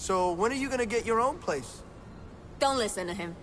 So when are you gonna get your own place? Don't listen to him.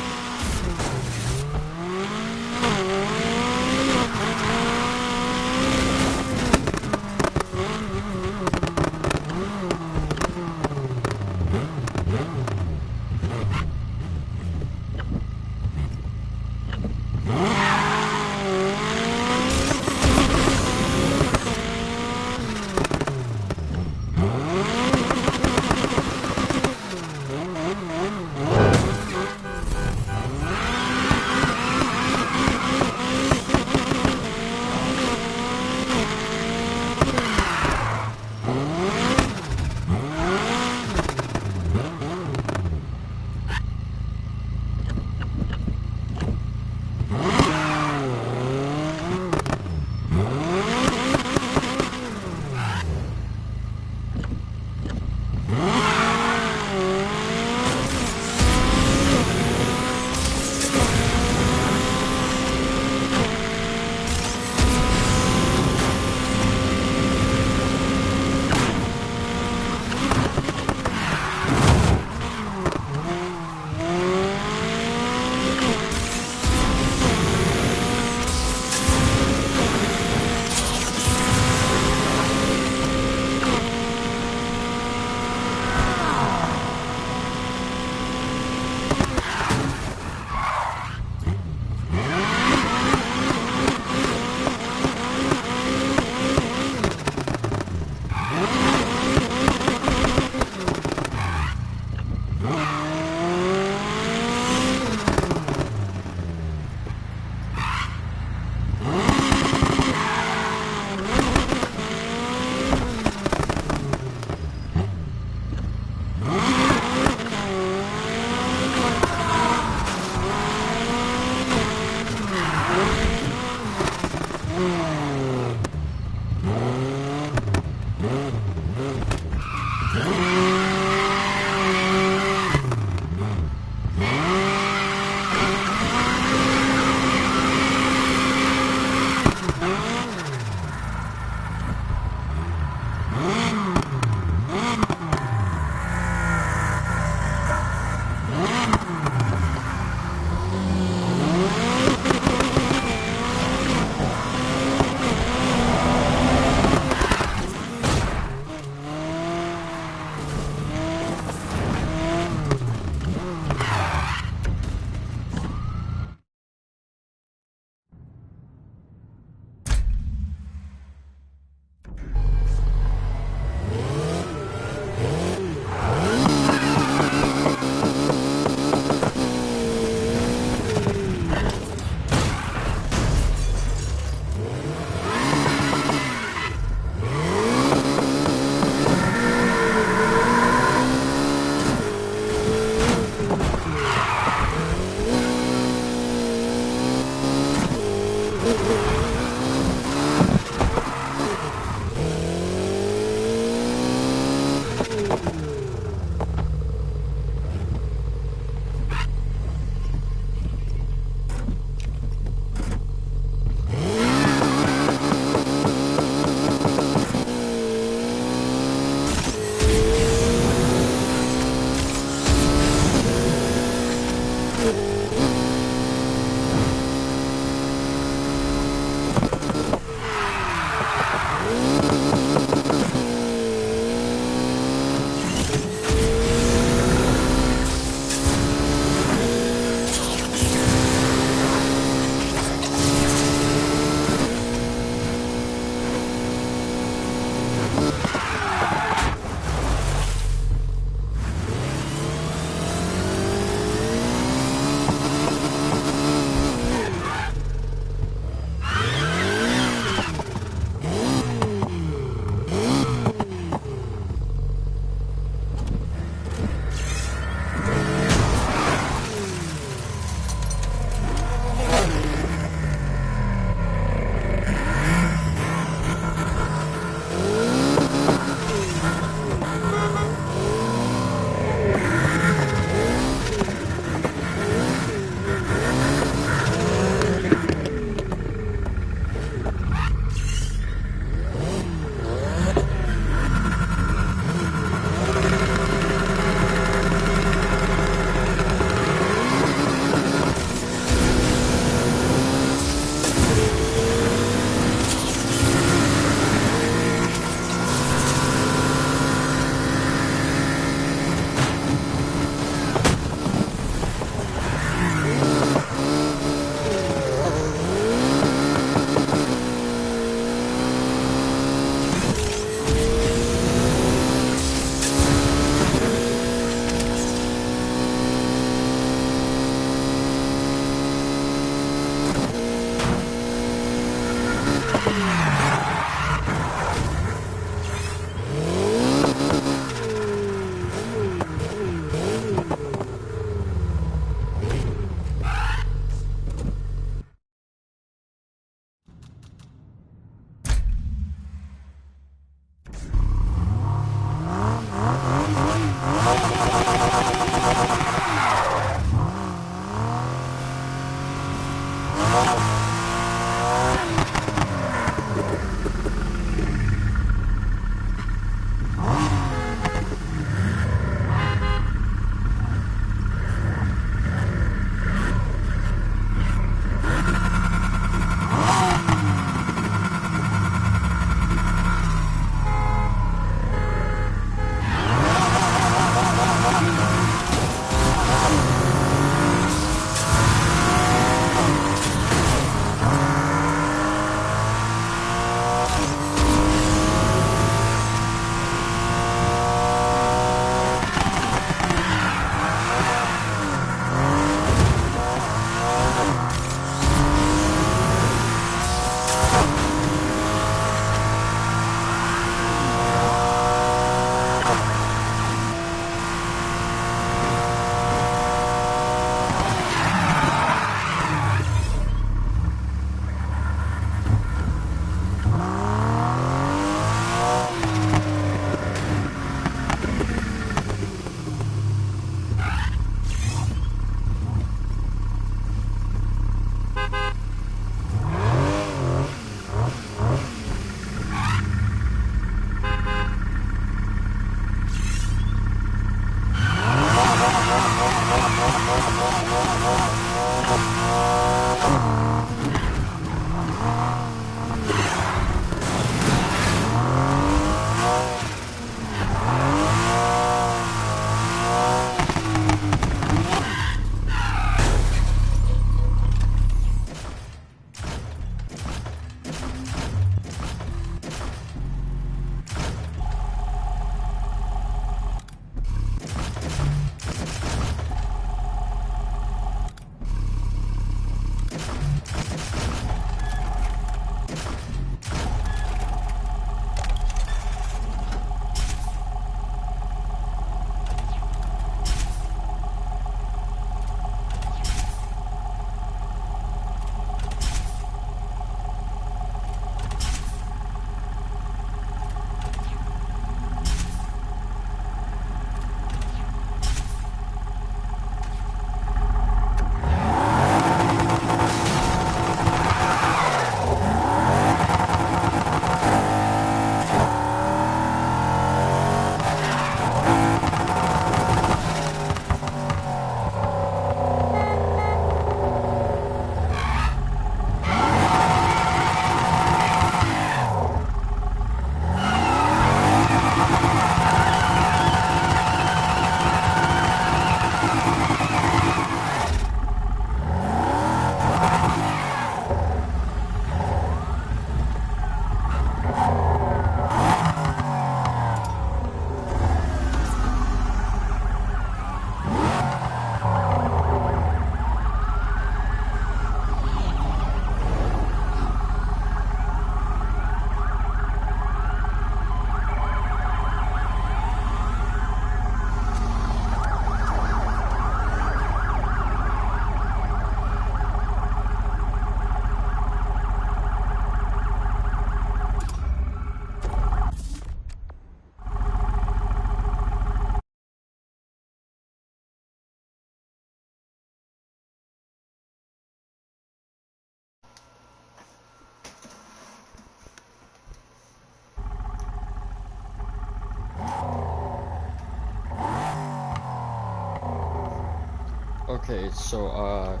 Okay, so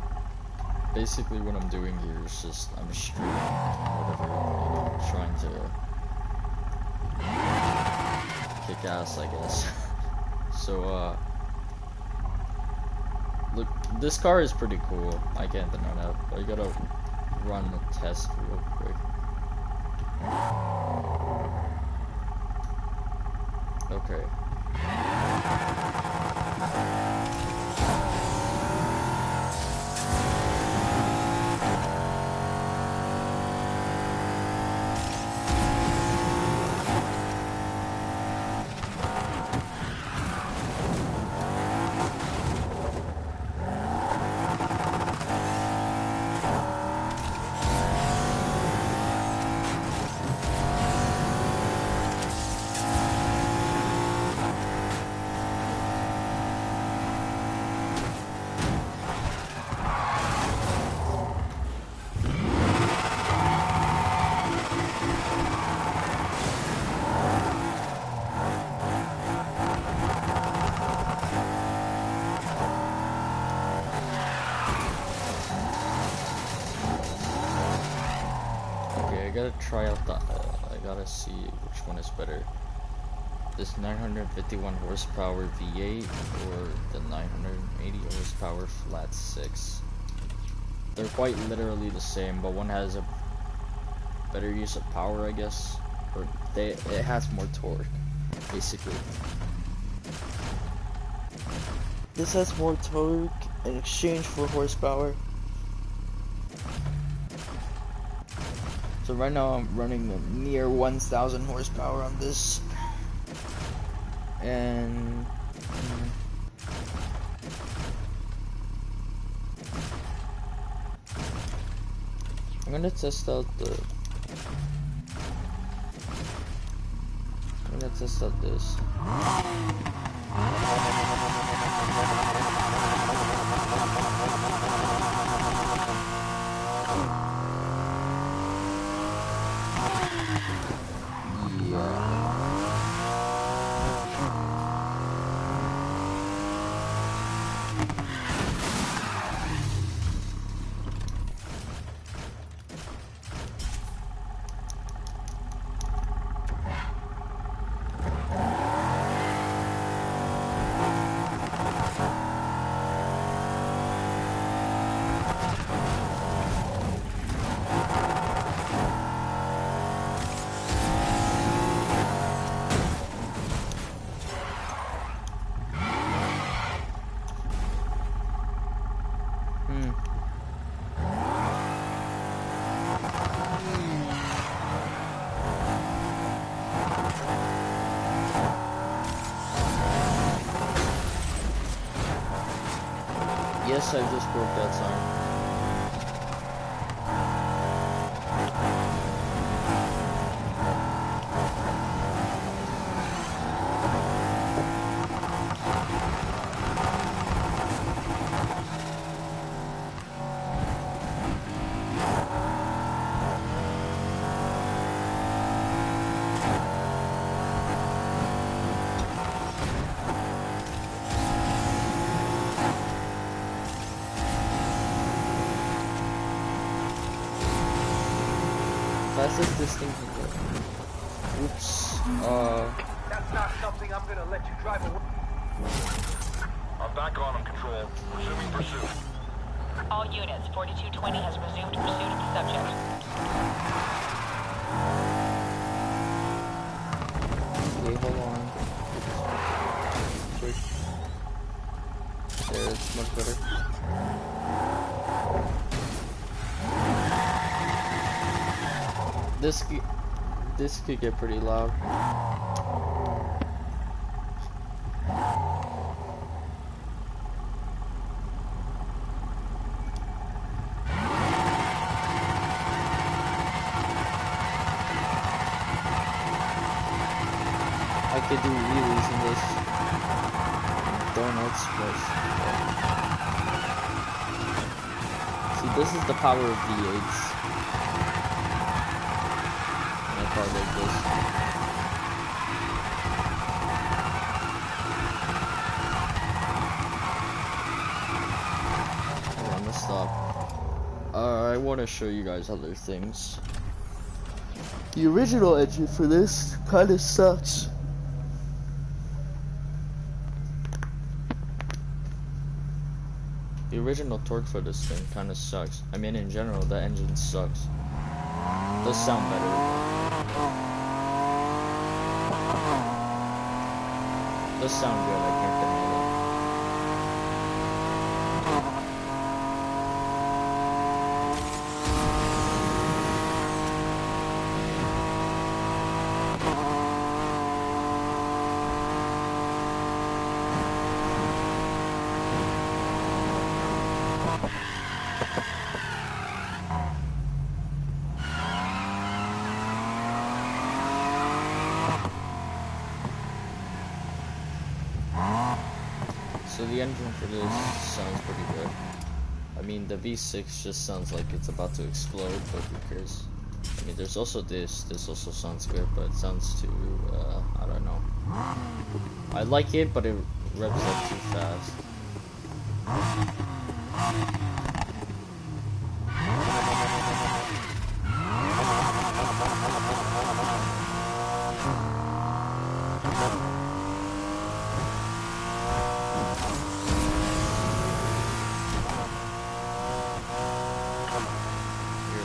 basically what I'm doing here is just I'm streaming whatever, trying to kick ass, I guess. So look, this car is pretty cool. I can't deny that. But I gotta run a test real quick. Okay. I gotta try out the, I gotta see which one is better. This 951 horsepower V8 or the 980 horsepower flat 6. They're quite literally the same, but one has a better use of power, I guess. Or it has more torque, basically. This has more torque in exchange for horsepower. So right now I'm running near 1,000 horsepower on this. And I'm gonna test out this. Yes, I just broke that sign. Fastest distance. Oops. That's not something I'm gonna let you drive away. I'm back on him, Control. Resuming pursuit. All units, 4220 has resumed pursuit of the subject. Okay, hold on. There, it's much better. This could get pretty loud. I could do wheelies in this. Donuts, but see, this is the power of V8s. In a car like this. stop. I want to show you guys other things. The original engine for this kind of sucks. The original torque for this thing kind of sucks. I mean, in general, the engine sucks. It does sound better. It does sound good, I can't deny that. So the engine for this sounds pretty good. I mean, the V6 just sounds like it's about to explode, but who cares? I mean, there's also this also sounds good, but it sounds too, I don't know. I like it, but it revs up too fast.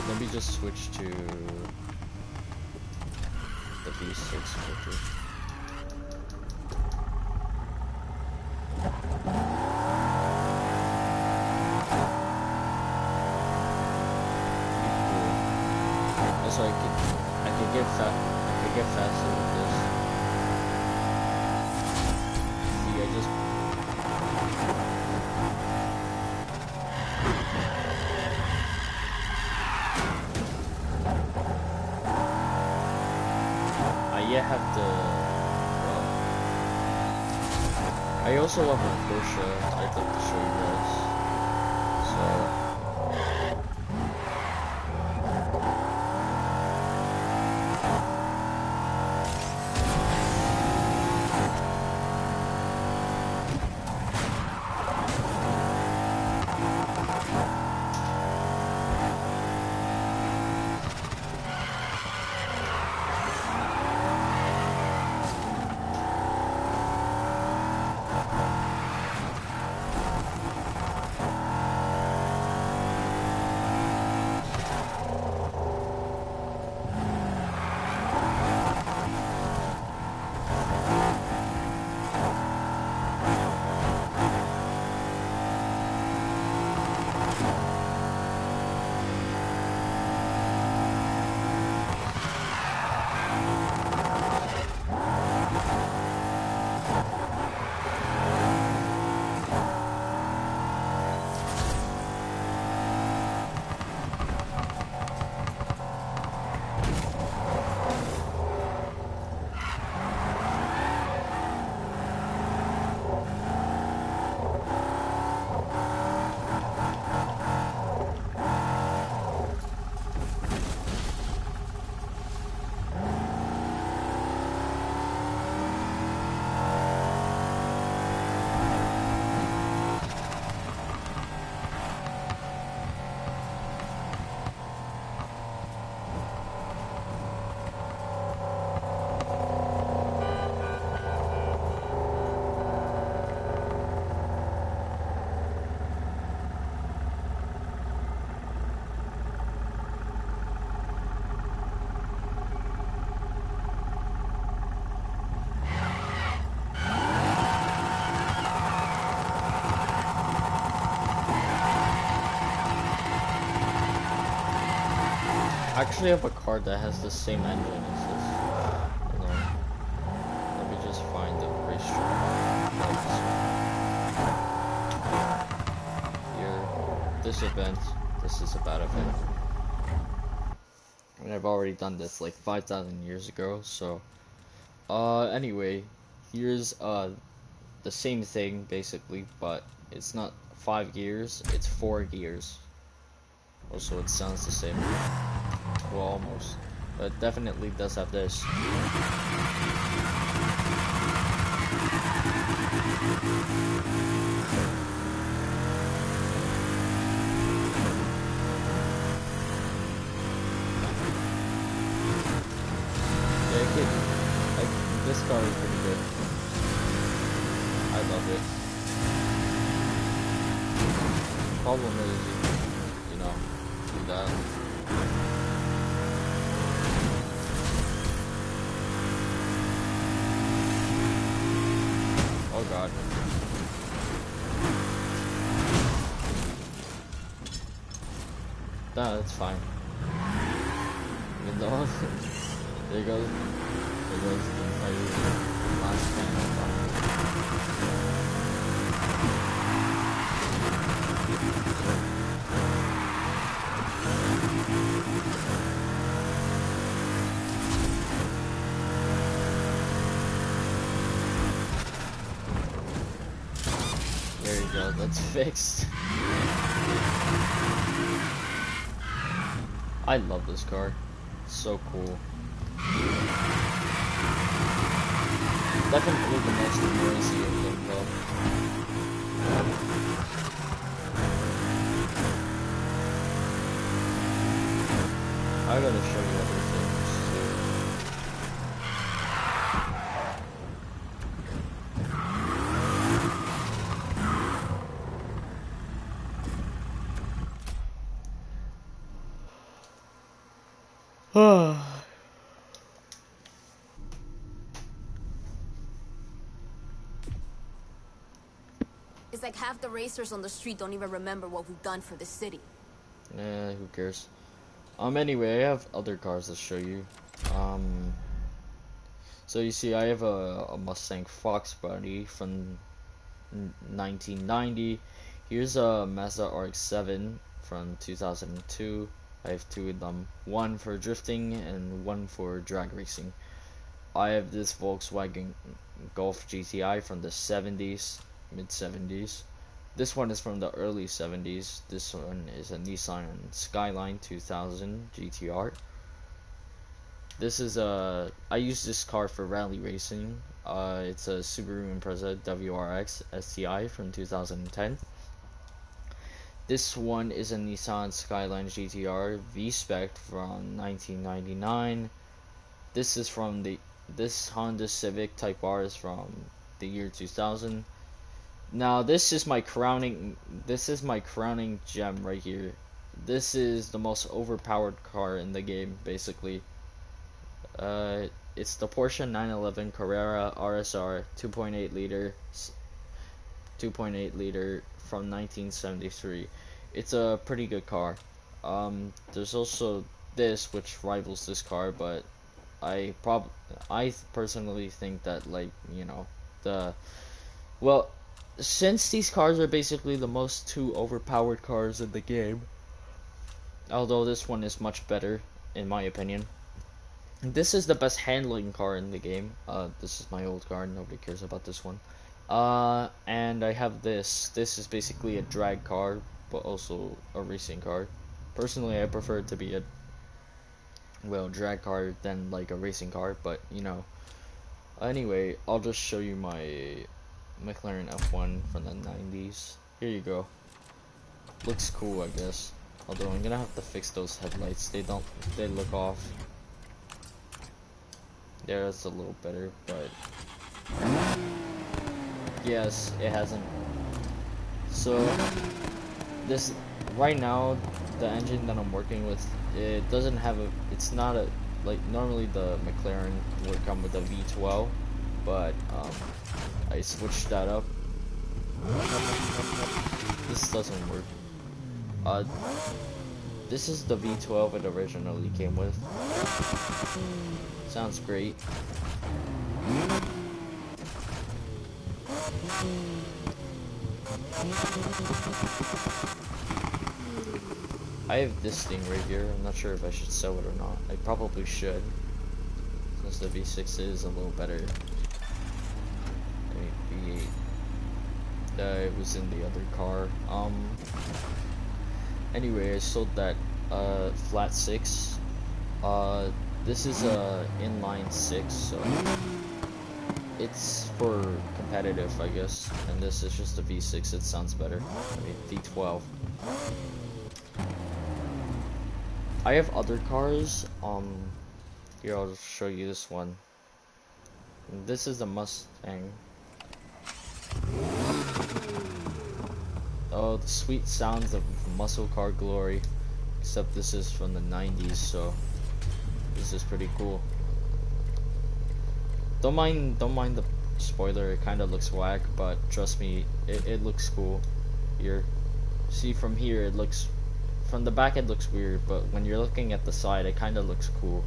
Let me just switch to the V6 filter. Also, I could get faster with this. See, I just have the, well, I also love a Porsche I'd like to show you guys, so, I actually have a car that has the same engine as this. Hold on. Let me just find the racetrack. Here, this event. This is a bad event. I mean, I've already done this like 5,000 years ago, so. Anyway, here's the same thing basically, but it's not 5 gears, it's 4 gears. Also, it sounds the same. Well, almost. But it definitely does have this. car is pretty good. I love it. Problem is, you know, do that. Oh god. Nah, that's fine. Even though, there goes the entire last panel. There you go, that's fixed. I love this car. It's so cool. Definitely the most noisy of them though. I gotta show you other things too. It's like half the racers on the street don't even remember what we've done for the city. Who cares? Anyway, I have other cars to show you. So you see, I have a Mustang Fox body from 1990. Here's a Mazda RX-7 from 2002. I have two of them, one for drifting and one for drag racing. I have this Volkswagen Golf GTI from the 70s, mid-70s. This one is from the early 70s. This one is a Nissan Skyline 2000 GTR. This is I use this car for rally racing. It's a Subaru Impreza WRX STI from 2010. This one is a Nissan Skyline GTR V-Spec from 1999. This Honda Civic Type R is from the year 2000. Now this is my crowning gem right here. This is the most overpowered car in the game, basically. It's the Porsche 911 Carrera RSR 2.8 liter from 1973. It's a pretty good car. There's also this which rivals this car, but I personally think that, like, you know, since these cars are basically the most two overpowered cars in the game, although this one is much better in my opinion. This is the best handling car in the game. This is my old car, nobody cares about this one. And I have this. This is basically a drag car, but also a racing car. Personally, I prefer it to be a, well, drag car than like a racing car, but you know. Anyway, I'll just show you my McLaren F1 from the 90s. Here you go. Looks cool, I guess. Although I'm gonna have to fix those headlights. They look off. There, that's a little better, but yes, it hasn't. So this right now, the engine that I'm working with, it doesn't have a. It's not a, like, normally the McLaren would come with a V12, but I switched that up. This doesn't work. This is the V12 it originally came with. Sounds great. I have this thing right here. I'm not sure if I should sell it or not. I probably should, since the V6 is a little better. V8. It was in the other car. Anyway, I sold that flat 6. This is a inline 6, so it's for competitive, I guess. And this is just a V6. It sounds better. I mean, V12. I have other cars. Here, I'll just show you this one. This is a Mustang. Oh, the sweet sounds of muscle car glory. Except this is from the 90s, so this is pretty cool. Don't mind the spoiler. It kind of looks whack, but trust me, it looks cool. Here, see from here, it looks, from the back it looks weird, but when you're looking at the side, it kind of looks cool.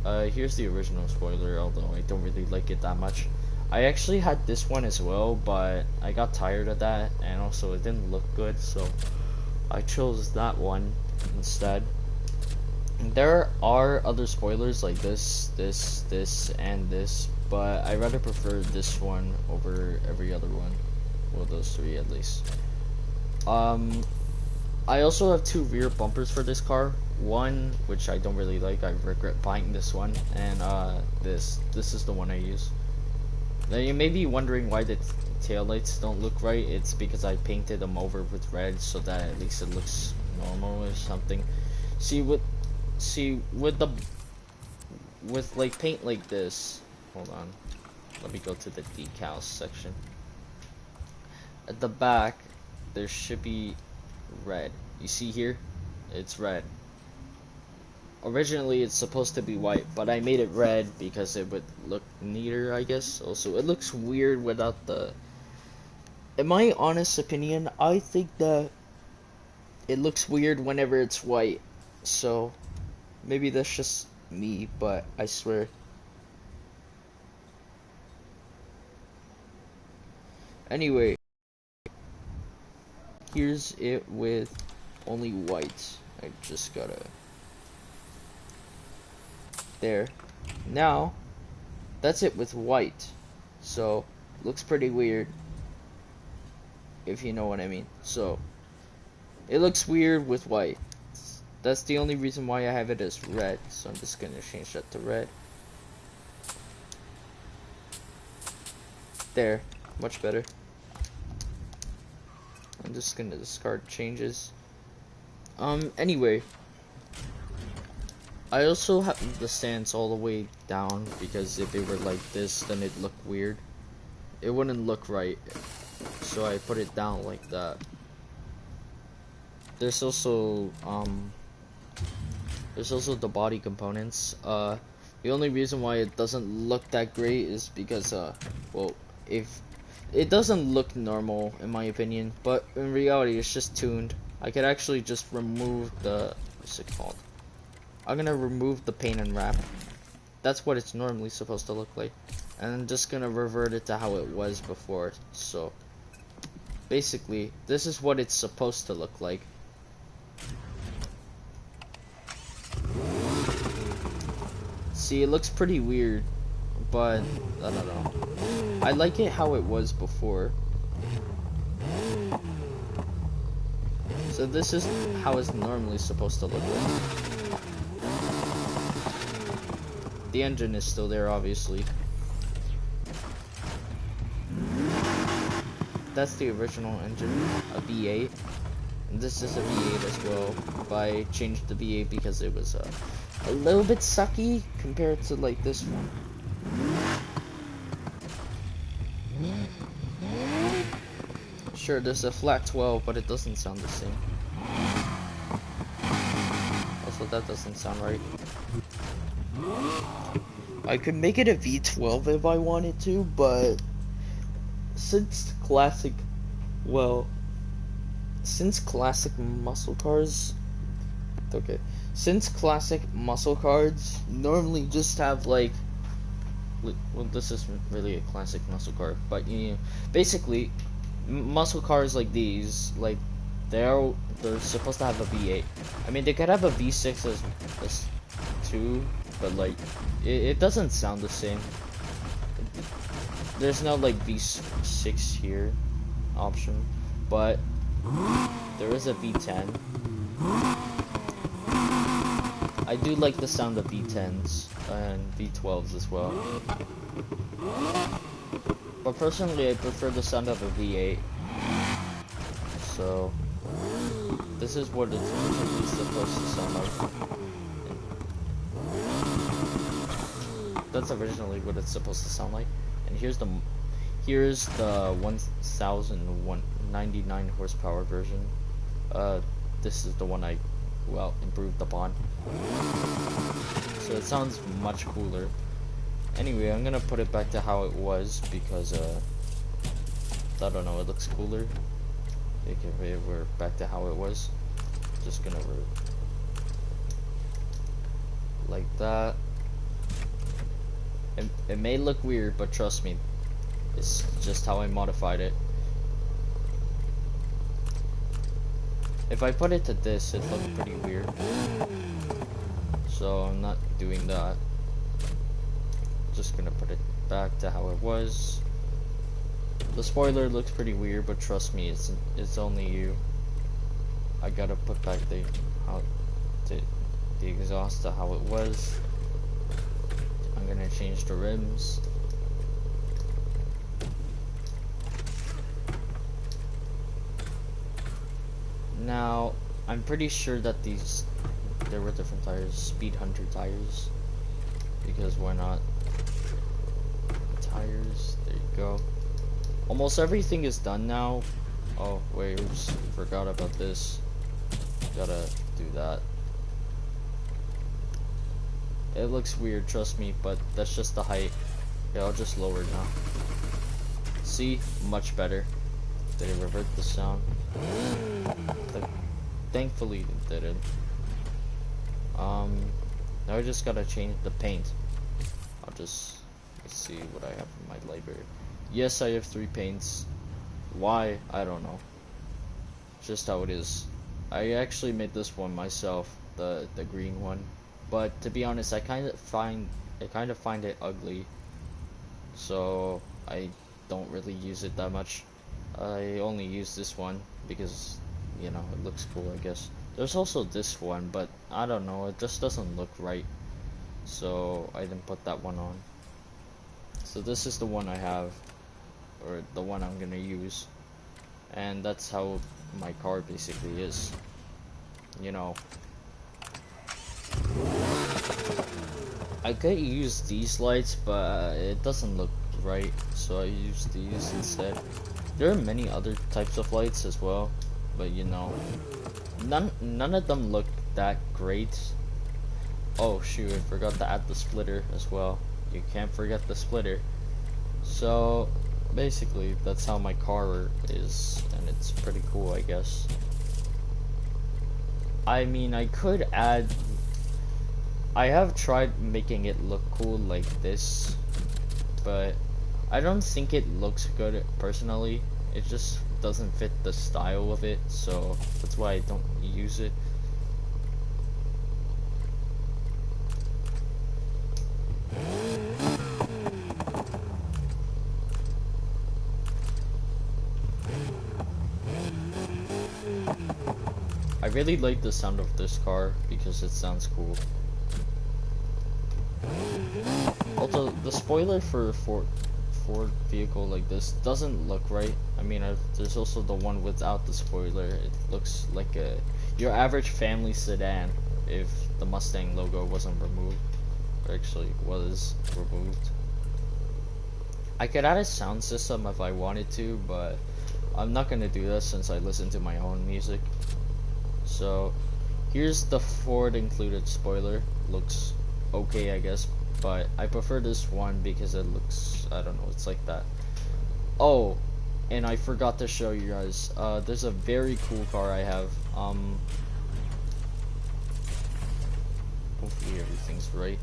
Here's the original spoiler, although I don't really like it that much. I actually had this one as well, but I got tired of that, and also it didn't look good, so I chose that one instead. There are other spoilers like this, and this, but I rather prefer this one over every other one. Well, those three at least. I also have two rear bumpers for this car. One, which I don't really like, I regret buying this one, and this is the one I use. Now you may be wondering why the taillights don't look right. It's because I painted them over with red so that at least it looks normal or something. With like paint like this, hold on, let me go to the decals section. At the back there should be red. You see here, it's red. Originally it's supposed to be white, but I made it red because it would look neater, I guess. Also, it looks weird without the, in my honest opinion, I think that it looks weird whenever it's white. So maybe that's just me, but I swear. Anyway, here's it with only white. I just gotta, there. Now that's it with white, so looks pretty weird, if you know what I mean. So it looks weird with white. That's the only reason why I have it as red, so I'm just gonna change that to red. There, much better. I'm just gonna discard changes. Anyway, I also have the stance all the way down because if it were like this, then it'd look weird. It wouldn't look right, so I put it down like that. There's also the body components. The only reason why it doesn't look that great is because well, if it doesn't look normal in my opinion, but in reality it's just tuned. I could actually just remove the, what's it called? I'm gonna remove the paint and wrap. That's what it's normally supposed to look like, and I'm just gonna revert it to how it was before. So basically this is what it's supposed to look like. See, it looks pretty weird, but I don't know. I like it how it was before. So this is how it's normally supposed to look like. The engine is still there, obviously. That's the original engine, a V8. And this is a V8 as well, but I changed the V8 because it was a little bit sucky compared to like this one. Sure, there's a flat 12, but it doesn't sound the same. Also, that doesn't sound right. I could make it a V12 if I wanted to, but since classic muscle cars, okay, since classic muscle cars normally just have like, well, this isn't really a classic muscle car, but you know, basically muscle cars like these, like they're supposed to have a V8. I mean, they could have a V6 as too, but like it doesn't sound the same. There's no like V6 here option, but there is a V10. I do like the sound of V10s and V12s as well, but personally I prefer the sound of a V8. So this is what it's supposed to sound like. That's originally what it's supposed to sound like. And here's the 1099 horsepower version. This is the one I, well, improved upon. So it sounds much cooler. Anyway, I'm gonna put it back to how it was because I don't know, it looks cooler. Okay, we're back to how it was. Just gonna like that. It may look weird, but trust me, it's just how I modified it. If I put it to this, it looked pretty weird. So I'm not doing that. Just gonna put it back to how it was. The spoiler looks pretty weird, but trust me, it's only you. I gotta put back the exhaust to how it was. I'm gonna change the rims. Now, I'm pretty sure that there were different tires, Speed Hunter tires, because why not? Tires, there you go. Almost everything is done now. Oh, wait, oops, forgot about this. Gotta do that. It looks weird, trust me, but that's just the height. Yeah, I'll just lower it now. See? Much better. Did it revert the sound? Thankfully it didn't. Now I just gotta change the paint. Let's see what I have in my library. Yes, I have 3 paints. Why? I don't know. Just how it is. I actually made this one myself, the green one. But to be honest, I kind of find it ugly. So I don't really use it that much. I only use this one because, you know, it looks cool, I guess. There's also this one, but I don't know, it just doesn't look right. So I didn't put that one on. So this is the one I have, or the one I'm gonna use. And that's how my car basically is. You know, I could use these lights, but it doesn't look right, so I use these instead. There are many other types of lights as well, but you know, none of them look that great. Oh shoot, I forgot to add the splitter as well. You can't forget the splitter. So basically, that's how my car is, and it's pretty cool, I guess. I mean, I could add. I have tried making it look cool like this, but I don't think it looks good personally. It just doesn't fit the style of it, so that's why I don't use it. I really like the sound of this car because it sounds cool. Also, the spoiler for a Ford vehicle like this doesn't look right. I mean, there's also the one without the spoiler. It looks like your average family sedan if the Mustang logo wasn't removed, or actually was removed. I could add a sound system if I wanted to, but I'm not gonna do that since I listen to my own music. So here's the Ford included spoiler. Looks okay, I guess, but I prefer this one because it looks, I don't know, it's like that. Oh, and I forgot to show you guys, there's a very cool car I have. Hopefully everything's right.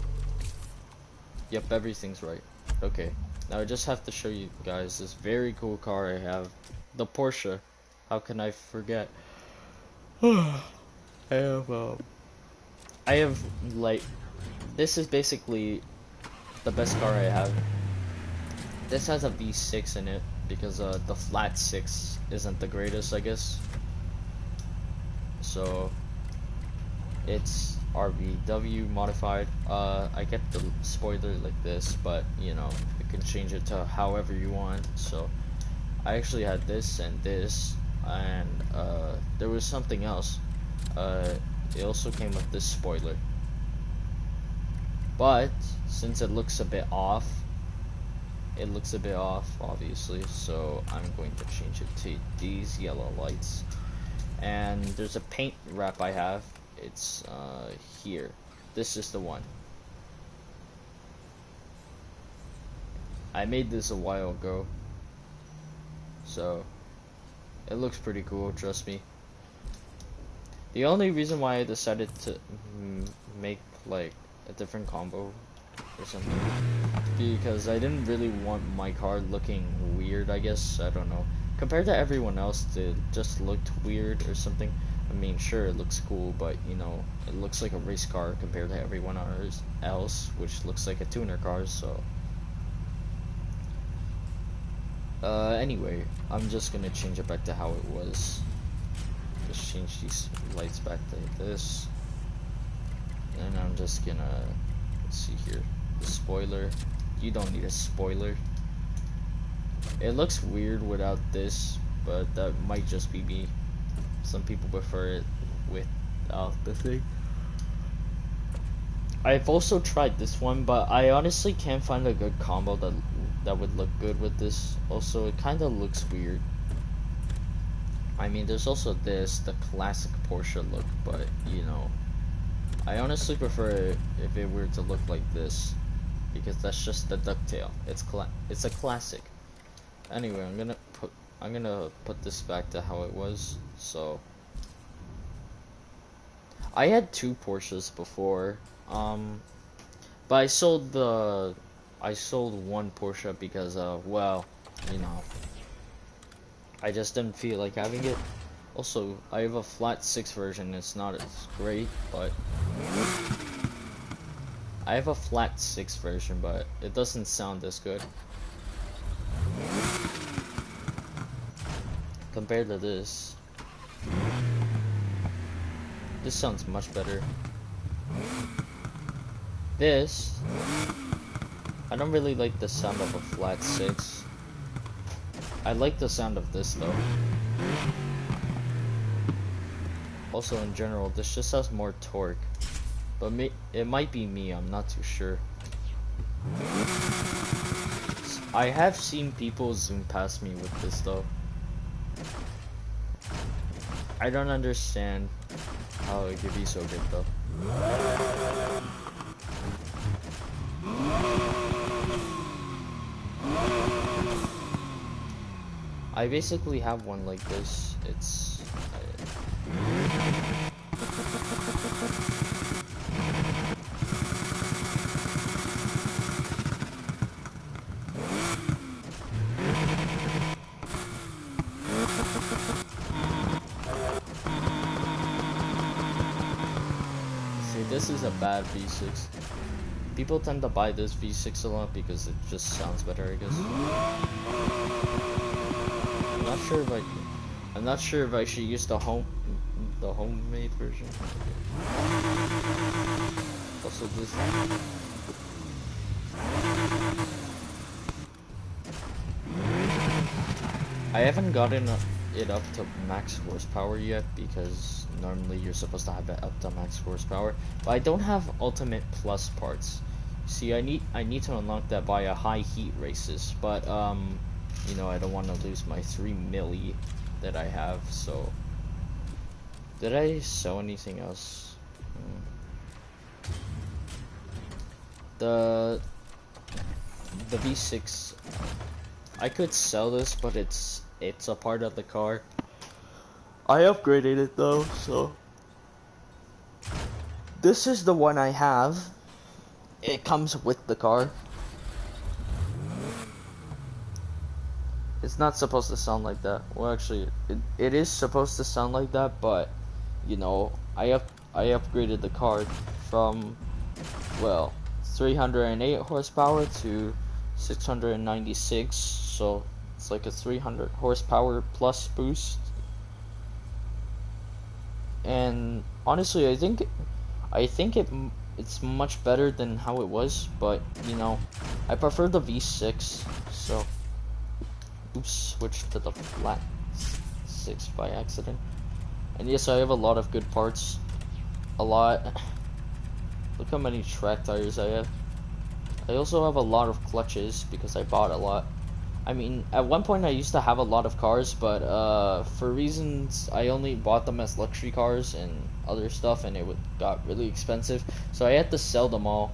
Yep, everything's right. Okay, now I just have to show you guys this very cool car I have, the Porsche. How can I forget? I have like, this is basically the best car I have. This has a V6 in it because the flat 6 isn't the greatest, I guess. So it's RVW modified. I get the spoiler like this, but you know, you can change it to however you want. So I actually had this and this, and there was something else. It also came with this spoiler. But since it looks a bit off, obviously, so I'm going to change it to these yellow lights. And there's a paint wrap I have. It's here. This is the one. I made this a while ago, so it looks pretty cool, trust me. The only reason why I decided to make like a different combo or something, because I didn't really want my car looking weird, I guess. I don't know. Compared to everyone else, it just looked weird or something. I mean, sure, it looks cool, but you know, it looks like a race car compared to everyone else, which looks like a tuner car, so. Anyway, I'm just gonna change it back to how it was. Just change these lights back to this. And I'm just gonna, let's see here, the spoiler. You don't need a spoiler. It looks weird without this, but that might just be me. Some people prefer it without the thing. I've also tried this one, but I honestly can't find a good combo that would look good with this. Also, it kind of looks weird. I mean, there's also this, the classic Porsche look, but you know, I honestly prefer it if it were to look like this, because that's just the ducktail. It's a classic. Anyway, I'm gonna put this back to how it was. So I had two Porsches before, but I sold one Porsche because well, you know, I just didn't feel like having it. Also, I have a flat 6 version. It's not as great, but I have a flat 6 version, but it doesn't sound as good compared to this. This sounds much better. This, I don't really like the sound of a flat 6. I like the sound of this though. Also, in general, this just has more torque, but it might be me, I'm not too sure. I have seen people zoom past me with this though. I don't understand how it could be so good though. I basically have one like this. It's see, this is a bad V6. People tend to buy this V6 a lot because it just sounds better, I guess. I'm not sure if I should use the homemade version. Also this. I haven't gotten it up to max horsepower yet because normally you're supposed to have it up to max horsepower. But I don't have ultimate plus parts. See, I need to unlock that by a high heat races, but you know, I don't want to lose my 3 milli that I have. So did I sell anything else? The V6, I could sell this, but it's a part of the car. I upgraded it though, so this is the one I have. It comes with the car. It's not supposed to sound like that. Well, actually, it is supposed to sound like that, but you know, I upgraded the car from, well, 308 horsepower to 696, so it's like a 300 horsepower plus boost. And honestly, I think it's much better than how it was, but you know, I prefer the V6, so oops, switched to the flat 6 by accident. And yes, I have a lot of good parts. A lot. Look how many track tires I have. I also have a lot of clutches because I bought a lot. I mean, at one point I used to have a lot of cars, but for reasons I only bought them as luxury cars and other stuff, and it got really expensive. So I had to sell them all,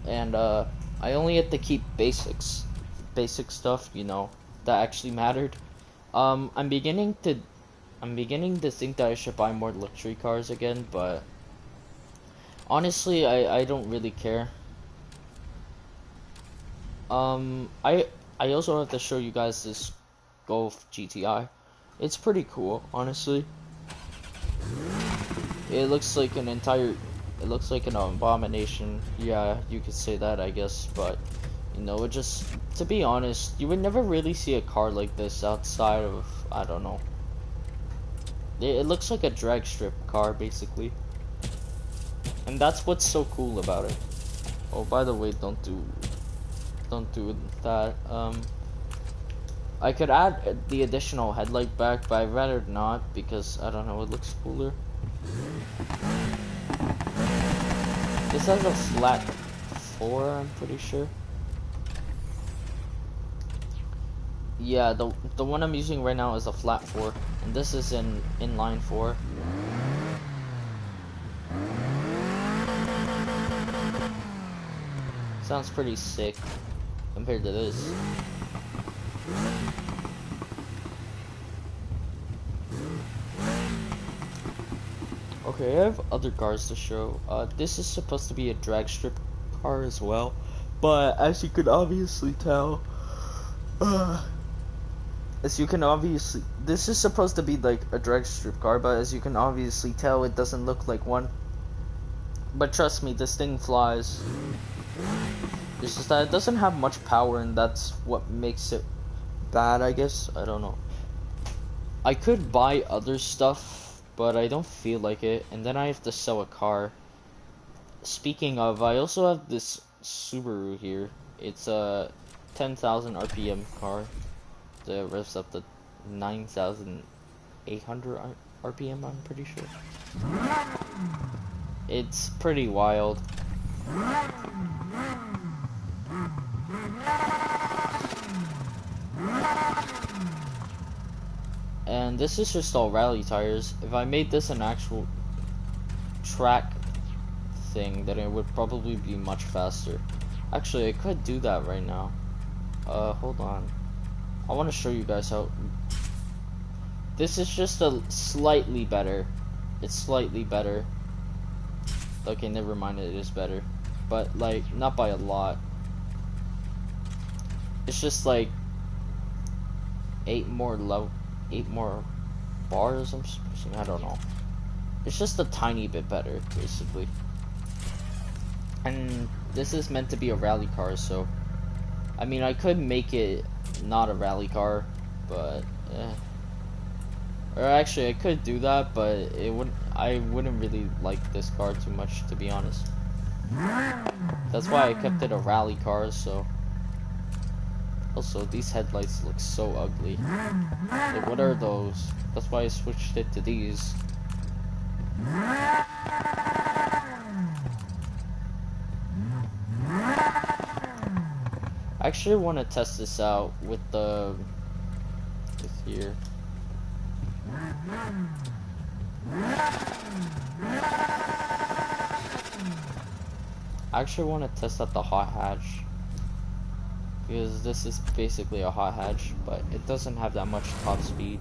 and I only had to keep basic stuff, you know, that actually mattered. I'm beginning to think that I should buy more luxury cars again, but honestly, I don't really care. I also have to show you guys this Golf GTI. It's pretty cool, honestly. It looks like an abomination. Yeah, you could say that, I guess, but you know, it just, to be honest, you would never really see a car like this outside of, I don't know. It looks like a drag strip car, basically. And that's what's so cool about it. Oh, by the way, don't do that. I could add the additional headlight back, but I'd rather not because, I don't know, it looks cooler. This has a flat 4, I'm pretty sure. Yeah, the one I'm using right now is a flat 4, and this is in inline 4. Sounds pretty sick compared to this. Okay, I have other cars to show. This is supposed to be a drag strip car as well, but as you can obviously tell, this is supposed to be like a drag strip car, but as you can obviously tell, it doesn't look like one. But trust me, this thing flies. It's just that it doesn't have much power, and that's what makes it bad, I guess. I don't know. I could buy other stuff, but I don't feel like it, and then I have to sell a car. Speaking of, I also have this Subaru here. It's a 10,000 RPM car that revs up to 9,800 RPM, I'm pretty sure. It's pretty wild. And this is just all rally tires. If I made this an actual track thing, then it would probably be much faster. Actually, I could do that right now. Hold on. I want to show you guys how. This is just a slightly better. It's slightly better. Okay, never mind, it is better. But, like, not by a lot. It's just like 8 more bars, I'm supposing. I don't know. It's just a tiny bit better, basically. And this is meant to be a rally car, so I mean, I could make it not a rally car, but or actually I could do that, but I wouldn't really like this car too much, to be honest. That's why I kept it a rally car. So also, these headlights look so ugly. Like, what are those? That's why I switched it to these. I actually want to test this out with here. I actually want to test out the hot hatch, because this is basically a hot hatch, but it doesn't have that much top speed.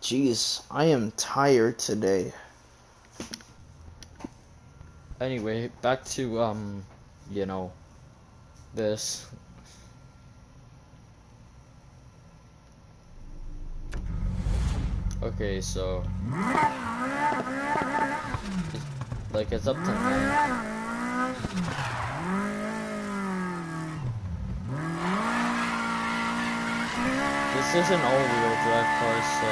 Jeez, I am tired today. Anyway, back to you know, this. Okay, so it's up to 9. This is an all-wheel drive car, so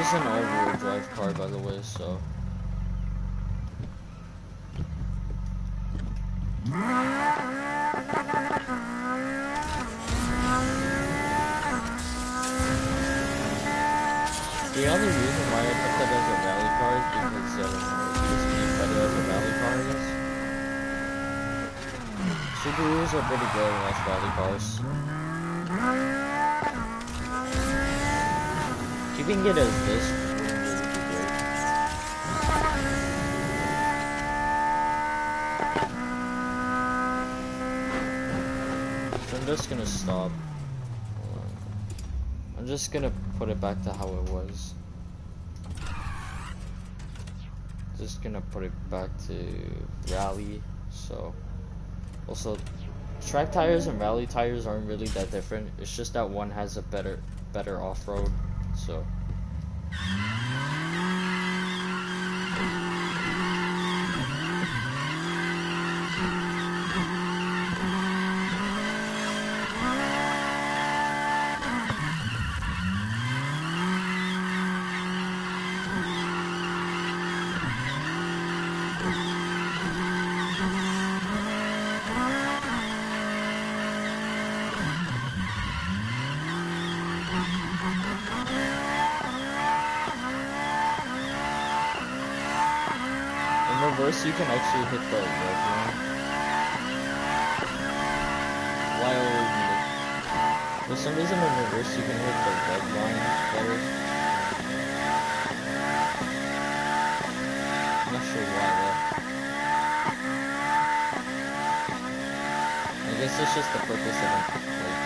is an all-wheel drive car, by the way, so. The only reason why I put that as a rally car is because it gives me better as a rally car, I guess. Subarus are pretty good as rally cars. Keeping it as this would really be great. So I'm just gonna stop. I'm just gonna put it back to how it was. Just gonna put it back to rally. So also track tires and rally tires aren't really that different. It's just that one has a better off-road. So reverse, you can actually hit the red line. While for some reason in reverse, you can hit the red line better. I'm not sure why though. I guess it's just the purpose of it. Like,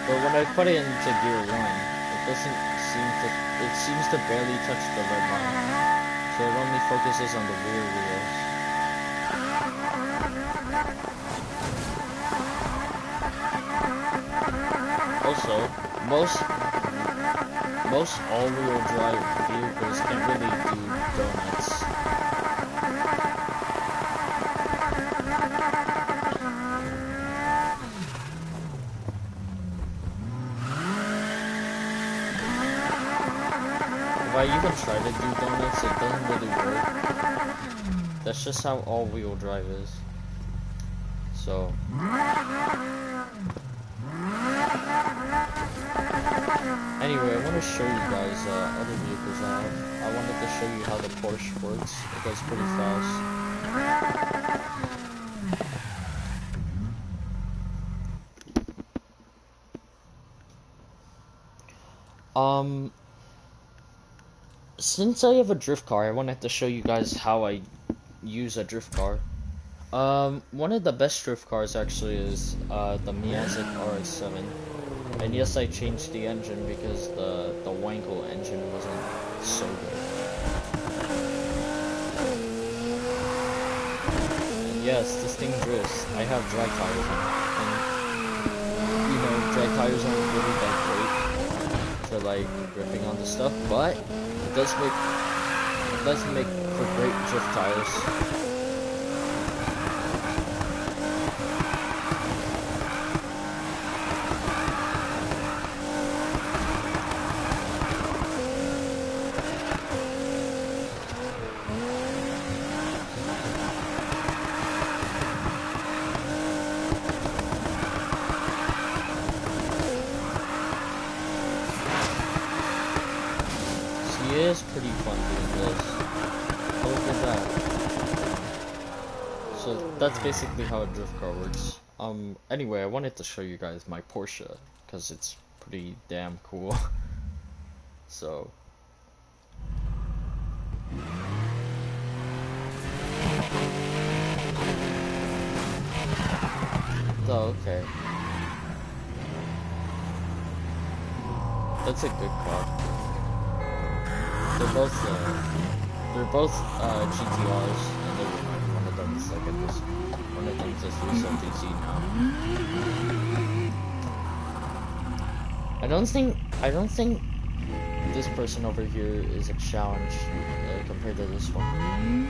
but when I put it into gear 1, it doesn't seem to. It seems to barely touch the red line. So it only focuses on the rear wheels. Also, most all-wheel drive vehicles can't really do donuts. If I even try to do donuts, it doesn't really work. That's just how all-wheel drive is. So anyway, I want to show you guys other vehicles I have. I wanted to show you how the Porsche works. It goes pretty fast. Since I have a drift car, I wanted to show you guys how I use a drift car. One of the best drift cars actually is the Miyazaki RX-7. And yes, I changed the engine because the Wankel engine wasn't so good. And yes, this thing drifts. I have drag tires on it, and you know, drag tires aren't really that great for like gripping on the stuff, but it does make for great drift tires. It is pretty fun doing this. Look at that. So that's basically how a drift car works. Anyway, I wanted to show you guys my Porsche because it's pretty damn cool. So okay. That's a good car. They're both GTRs, and one of them is like one of them is just ReSoTC now. I don't think this person over here is a challenge compared to this one.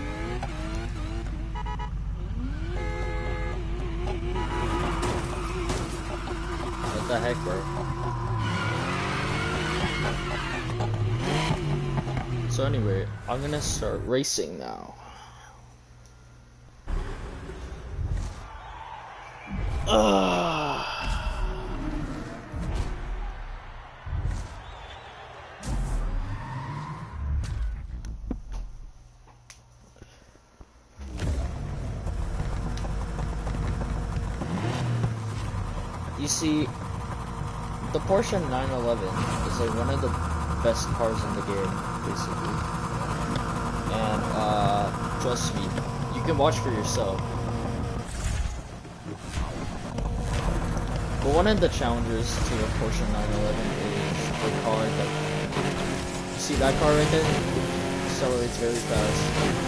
What the heck, bro? So anyway, I'm gonna start racing now. You see, the Porsche 911 is like one of the best cars in the game, basically. And trust me, you can watch for yourself. But one of the challengers to a Porsche 911 is the car that, you see that car right there? Accelerates very fast.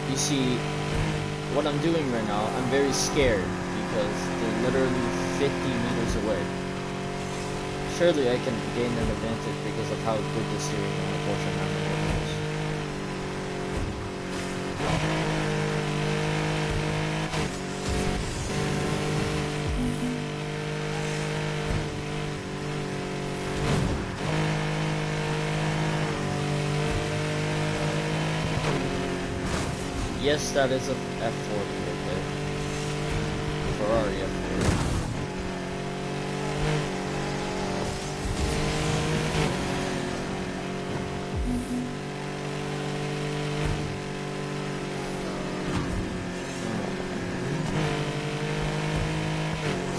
You see, what I'm doing right now, I'm very scared because they're literally 50 meters away. Surely I can gain an advantage because of how good the steering on the Porsche 911 is. Yes, that is a F40 right there. Ferrari F40.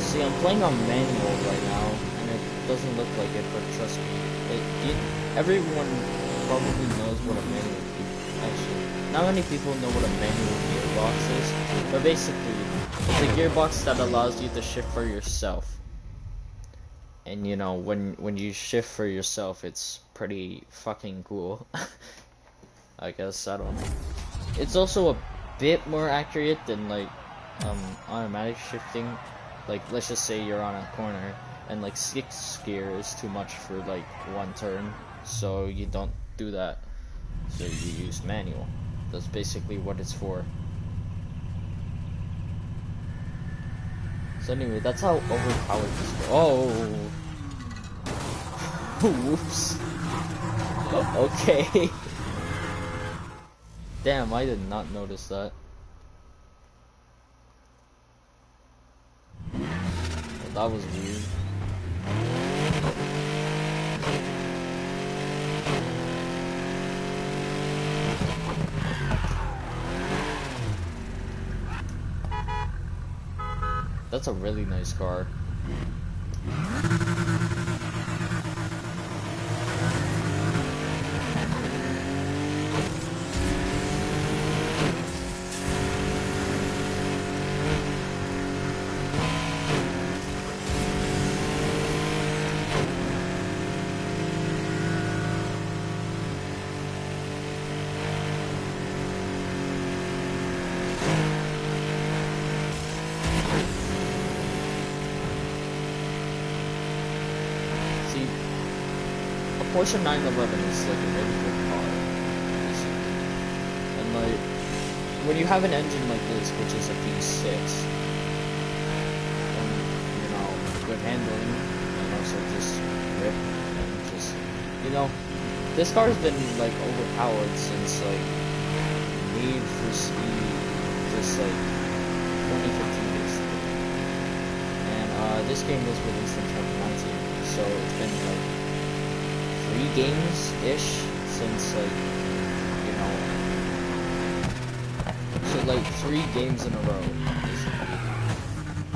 See, I'm playing on manual right now, and it doesn't look like it, but trust me, everyone probably knows what a manual is. Actually, not many people know what a manual gearbox is, but basically, it's a gearbox that allows you to shift for yourself. And you know, when you shift for yourself, it's pretty fucking cool. I guess, I don't know. It's also a bit more accurate than like automatic shifting. Like, let's just say you're on a corner and like 6th gear is too much for like one turn, so you don't do that. So you use manual. That's basically what it's for. So anyway, that's how overpowered this is. Oh! Whoops. Okay. Damn, I did not notice that. Well, that was weird. That's a really nice car. Porsche 911 is like a really good car, basically. And like, when you have an engine like this, which is a V6, and you know, good handling, and also just grip, and just, you know, this car's been like overpowered since like Need for Speed, just like 2015 basically. And this game was released in 2019, so it's been like 3 games-ish since, like, you know, so like 3 games in a row, basically,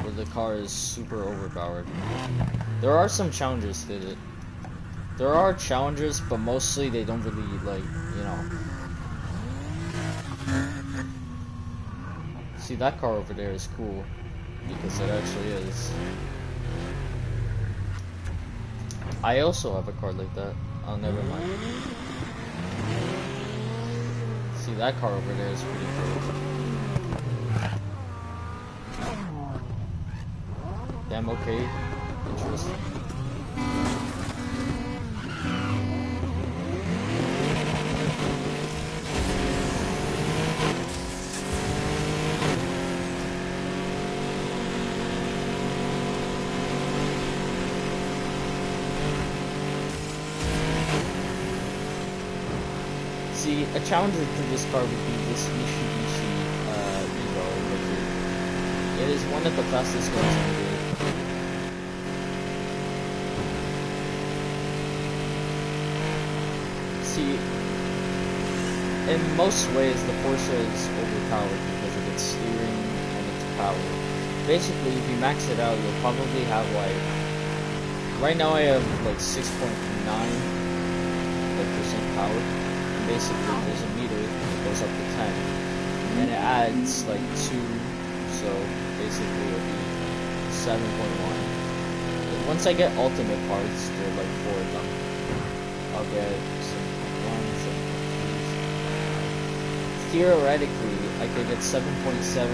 where the car is super overpowered. There are some challenges to it. There are challenges, but mostly they don't really, like, you know. See, that car over there is cool, because it actually is. I also have a car like that. Oh, never mind. See, that car over there is pretty cool. Damn, okay. Interesting. See, a challenger to this car would be this Mitsubishi Evo right here. It is one of the fastest cars in the game. See, in most ways, the Porsche is overpowered because of its steering and its power. Basically, if you max it out, you'll probably have like, right now I have like 6.9% power. And basically, there's a meter that goes up to 10, and it adds like 2, so basically it'll be 7.1. Once I get ultimate parts, there are like 4 of them. I'll get some ones and theoretically, I could get 7.7.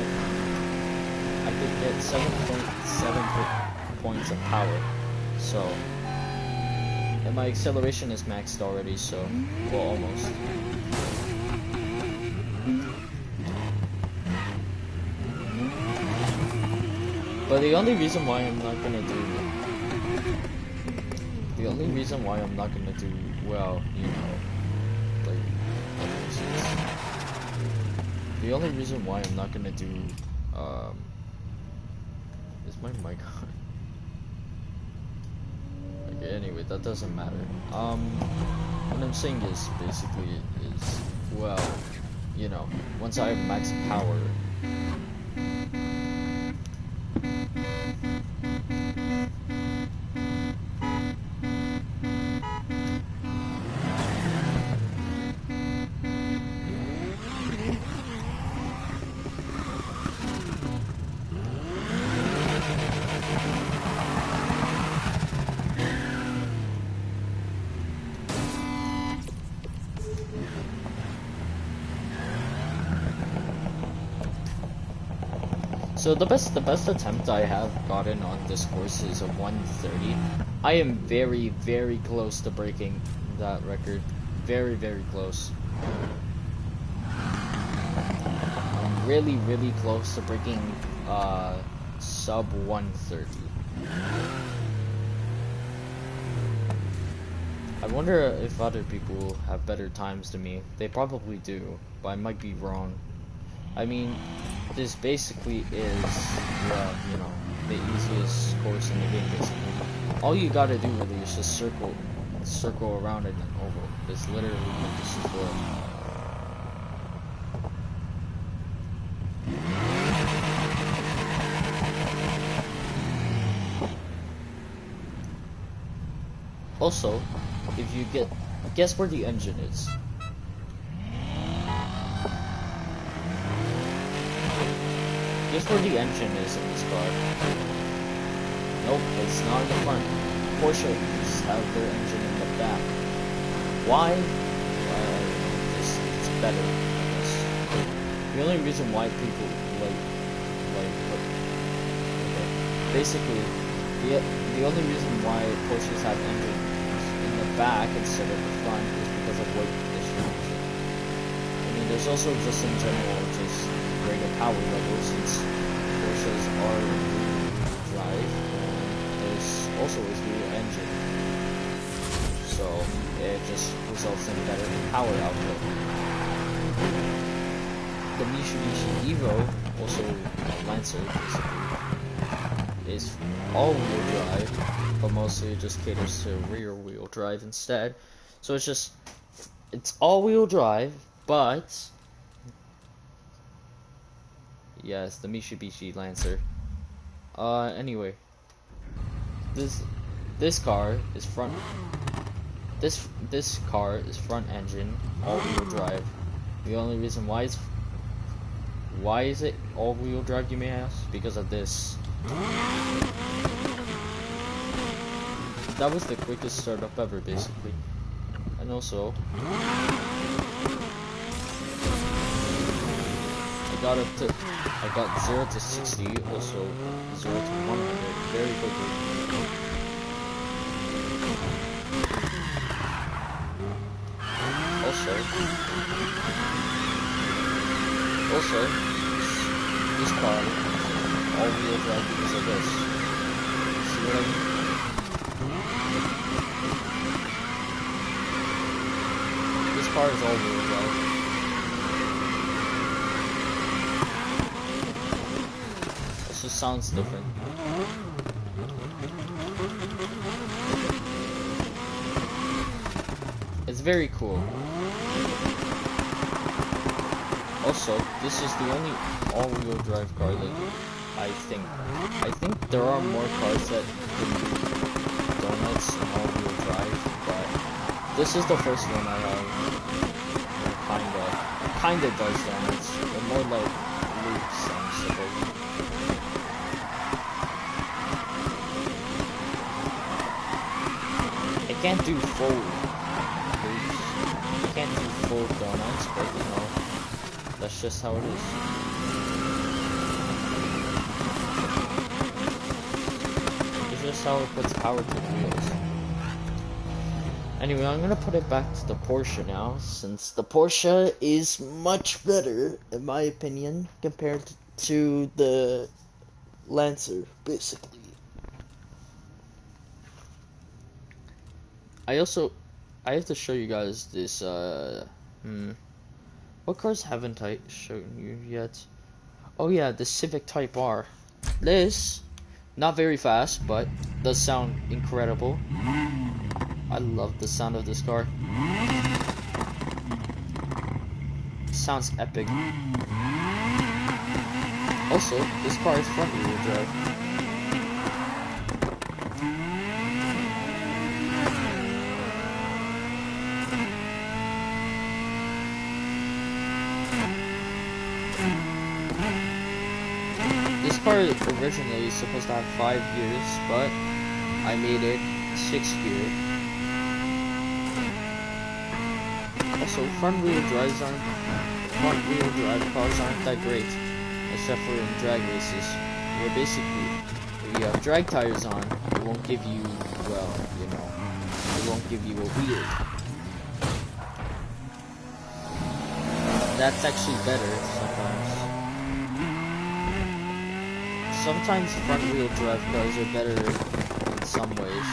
I could get 7.7 points of power. So, and my acceleration is maxed already. So, well, almost. But the only reason why I'm not gonna do well, you know, like, the only reason why I'm not gonna do, is my mic on? Okay, anyway, that doesn't matter. What I'm saying is, basically, is, well, you know, once I have max power, so the best attempt I have gotten on this course is a 130. I am very, very close to breaking that record. Very, very close. I'm really, really close to breaking sub 130. I wonder if other people have better times than me. They probably do, but I might be wrong. I mean, this basically is, you know, the easiest course in the game, basically. All you gotta do really is just circle around it and over. It's literally just a floor. Also, if you guess where the engine is. Guess where the engine is in this car. Nope, it's not in the front. Porsches have their engine in the back. Why? Just it's better, I guess. The only reason why people basically the only reason why Porsches have engines in the back instead of the front is because of weight distribution. I mean, there's also just in general just greater power level since Porsches are rear drive, and there's also a rear engine, so it just results in better power output. The Mitsubishi Evo, also Lancer, basically, is all-wheel drive, but mostly it just caters to rear-wheel drive instead. So it's all-wheel drive, but yes, the Mitsubishi Lancer. Anyway, this car is front. This car is front engine, all-wheel drive. The only reason why is it all-wheel drive, you may ask? Because of this. That was the quickest startup ever, basically. And also, I got 0 to 60, also 0 to 100 very quickly. Also, this car all-wheel drive because of this. See what I mean? This car is all-wheel drive. It just sounds different. It's very cool. Also, this is the only all-wheel drive car that I think there are more cars that can do donuts and all-wheel drive, but this is the first one I have that kinda does donuts, but more like loops, I'm supposed. It can't do full loops, it can't do full donuts, but you know, that's just how it is. It's just how it puts power to the wheels. Anyway, I'm gonna put it back to the Porsche now, since the Porsche is much better, in my opinion, compared to the Lancer, basically. I have to show you guys this, what cars haven't I shown you yet? Oh yeah, the Civic Type R. This, not very fast, but does sound incredible. I love the sound of this car. It sounds epic. Also, this car is front wheel drive. This car originally is supposed to have 5 gears, but I made it 6 gear. Also, front wheel drive cars aren't that great, except for in drag races, where basically, if you have drag tires on, it won't give you, well, you know, it won't give you a wheel. That's actually better sometimes. Sometimes front wheel drive cars are better in some ways.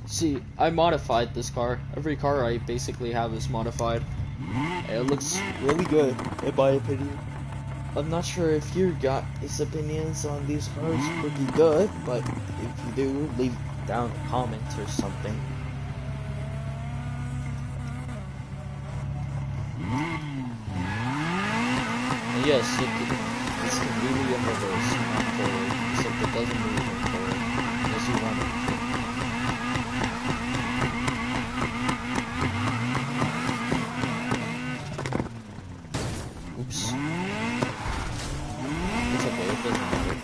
See, I modified this car. Every car I basically have is modified. And it looks really good, in my opinion. I'm not sure if you got his opinions on these cars pretty good, but if you do, leave down a comment or something. And yes, it's completely in reverse, not forward, except it doesn't move in forward, unless you want it. Oops. It's okay, it doesn't matter.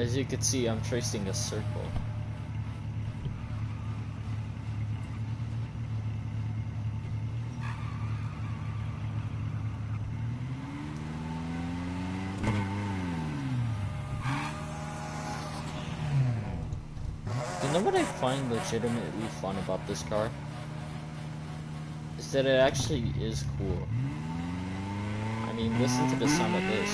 As you can see, I'm tracing a circle. You know what I find legitimately fun about this car? Is that it actually is cool. I mean, listen to the sound of this.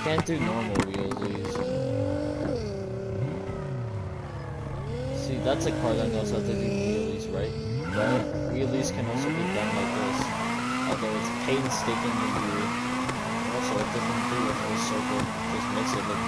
Can't do normal wheelies. See, that's a car that knows how to do wheelies, right? But wheelies can also be done like this. Although it's painstakingly weird. Also a different view of the circle just makes it look.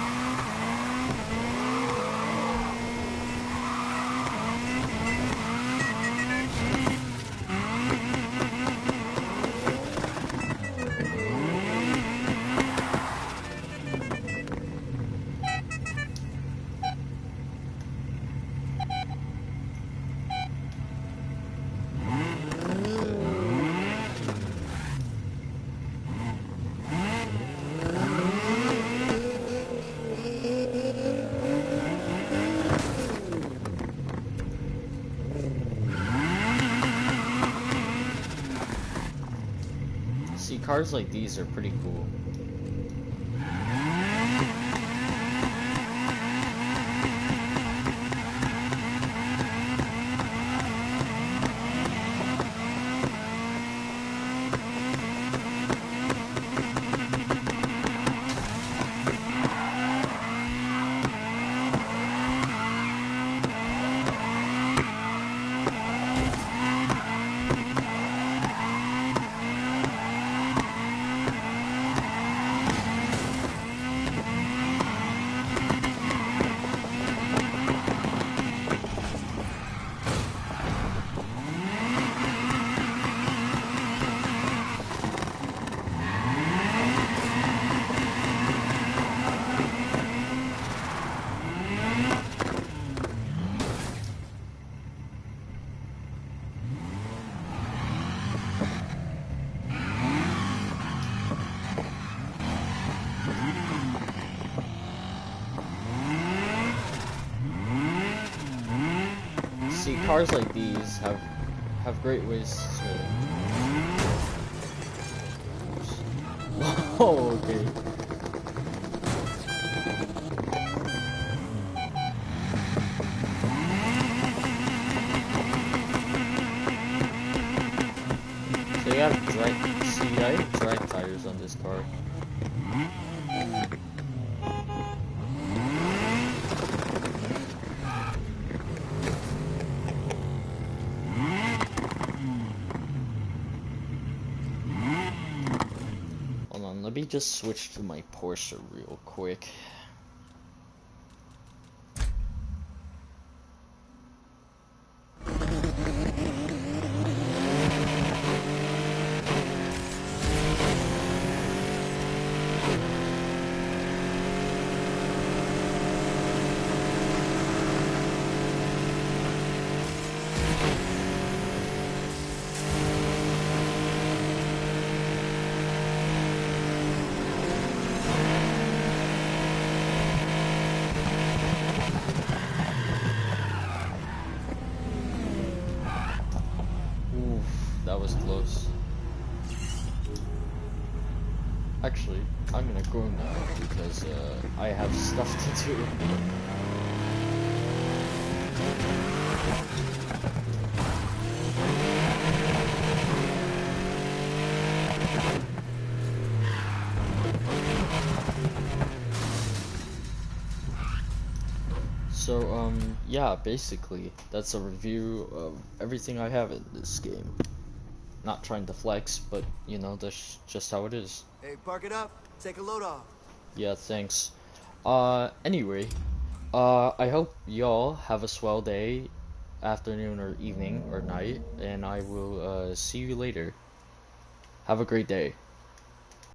See, cars like these are pretty cool. See, cars like these have great ways to. Oh, okay. So you have drag. See, I have drag tires on this car. Let me just switch to my Porsche real quick. That was close. Actually, I'm gonna go now because I have stuff to do. So, yeah, basically, that's a review of everything I have in this game. Not trying to flex, but, you know, that's just how it is. Hey, park it up. Take a load off. Yeah, thanks. Anyway, I hope y'all have a swell day, afternoon or evening or night, and I will see you later. Have a great day.